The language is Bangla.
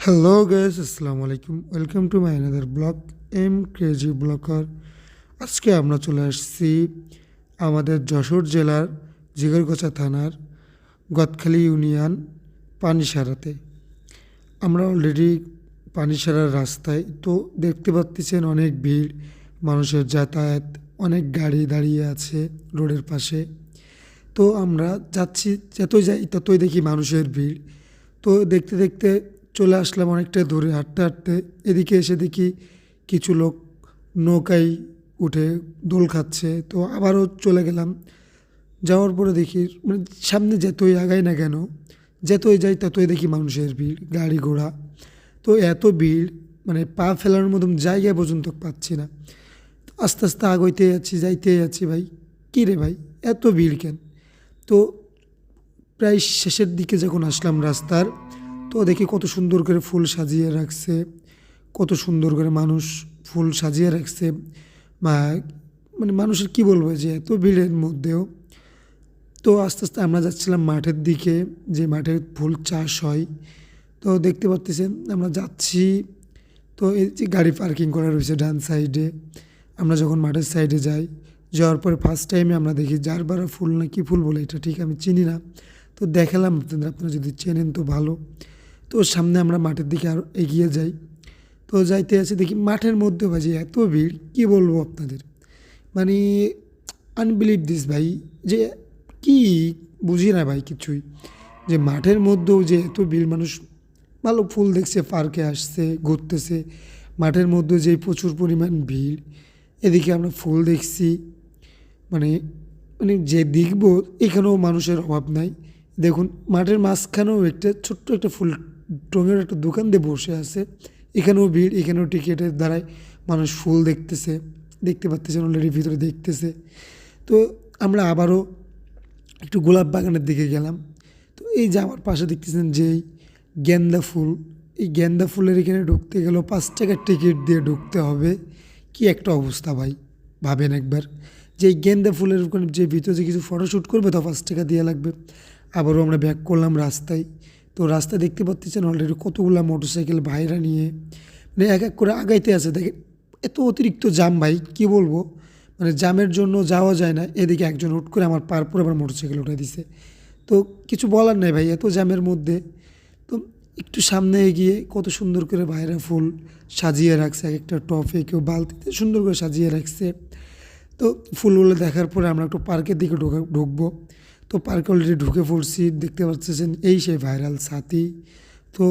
হ্যালো গাইস, আসসালামু আলাইকুম। Welcome to my another blog am crazy blogger. আজকে আমরা চলে আসছি আমাদের যশোর জেলার জিগরগোছা থানার গদখালি ইউনিয়ন পানিসারাতে। আমরা অলরেডি পানিসারার রাস্তায়, তো দেখতে পাচ্ছেন অনেক ভিড়, মানুষের যাতায়াত, অনেক গাড়ি দাঁড়িয়ে আছে রোডের পাশে। তো আমরা যাচ্ছি, যতই যাই ততই দেখি মানুষের ভিড়। তো দেখতে দেখতে চলে আসলাম অনেকটা দূরে, হাঁটতে হাঁটতে এদিকে এসে দেখি কিছু লোক নৌকায় উঠে দোল খাচ্ছে। তো আবারও চলে গেলাম, যাওয়ার পরে দেখি মানে সামনে যতই আগাই না কেন, যতই যাই ততই দেখি মানুষের ভিড়, গাড়ি ঘোড়া। তো এত ভিড়, মানে পা ফেলার মতন জায়গা পর্যন্ত পাচ্ছি না। তো আস্তে আস্তে আগইতে যাচ্ছি, যাইতে যাচ্ছি, ভাই কী রে ভাই, এত ভিড় কেন? তো প্রায় শেষের দিকে যখন আসলাম রাস্তার, তো দেখি কত সুন্দর করে ফুল সাজিয়ে রাখছে, কত সুন্দর করে মানুষ ফুল সাজিয়ে রাখছে। মা মানে মানুষের কি বলবো, যে এত ভিড়ের মধ্যেও। তো আস্তে আস্তে আমরা যাচ্ছিলাম মাঠের দিকে, যে মাঠে ফুল চাষ হয়। তো দেখতে পাচ্ছেন আমরা যাচ্ছি। তো এই যে গাড়ি পার্কিং করা রয়েছে ডান সাইডে, আমরা যখন মাঠের সাইডে যাই, যাওয়ার পরে ফার্স্ট টাইমে আমরা দেখি জারবারা ফুল, না কী ফুল বলে এটা ঠিক আমি চিনি না। তো দেখালাম আপনাদের, আপনারা যদি চেনেন তো ভালো। তো সামনে আমরা মাঠের দিকে আরও এগিয়ে যাই। তো যাইতে আছে দেখি মাঠের মধ্যে বাজে এত ভিড়, কী বলবো আপনাদের, মানে আনবিলিভ দিস ভাই, যে কি বুঝি না ভাই কিছুই, যে মাঠের মধ্যেও যে এত ভিড়, মানুষ ভালো ফুল দেখছে, পার্কে আসছে, ঘুরতেছে, মাঠের মধ্যে যে প্রচুর পরিমাণ ভিড়, এদিকে আমরা ফুল দেখছি, মানে মানে যে দেখবো এখানেও মানুষের অভাব নাই। দেখুন মাঠের মাঝখানেও একটা ছোট্ট একটা ফুল টঙের একটা দোকান দিয়ে বসে আছে, এখানেও ভিড়, এখানেও টিকিটের দ্বারাই মানুষ ফুল দেখতেছে, দেখতে পাচ্তেছেন অলরেডি ভিতরে দেখতেছে। তো আমরা আবারও একটু গোলাপ বাগানের দিকে গেলাম। তো এই যে আমার পাশে দেখতেছেন যে গেন্দা ফুল, এই গেন্দা ফুলের এখানে ঢুকতে গেলেও 5 টাকার টিকিট দিয়ে ঢুকতে হবে। কি একটা অবস্থা ভাই, ভাবেন একবার, যে এই গেন্দা ফুলের ওখানে যে ভিতরে যে কিছু ফটোশ্যুট করবে তা 5 টাকা দেওয়া লাগবে। আবারও আমরা ব্যাক করলাম রাস্তায়। তো রাস্তায় দেখতে পাচ্ছেন অলরেডি কতগুলো মোটরসাইকেল ভাইরা নিয়ে মানে এক এক করে আগাইতে আছে। দেখেন এত অতিরিক্ত জাম ভাই, কি বলবো, মানে জামের জন্য যাওয়া যায় না। এদিকে একজন হুট করে আমার পার পরে আবার মোটরসাইকেল উঠে দিছে। তো কিছু বলার নাই ভাই, এত জ্যামের মধ্যে। তো একটু সামনে এগিয়ে কত সুন্দর করে ভাইরা ফুল সাজিয়ে রাখছে, এক একটা টফে, কেউ বালতিতে সুন্দর করে সাজিয়ে রাখছে। তো ফুলগুলো দেখার পরে আমরা একটু পার্কের দিকে ঢুকবো। তো পার্কে অলরেডি ঢুকে পড়ছি, দেখতে পাচ্ছেন এই সেই ভাইরাল ছাতি। তো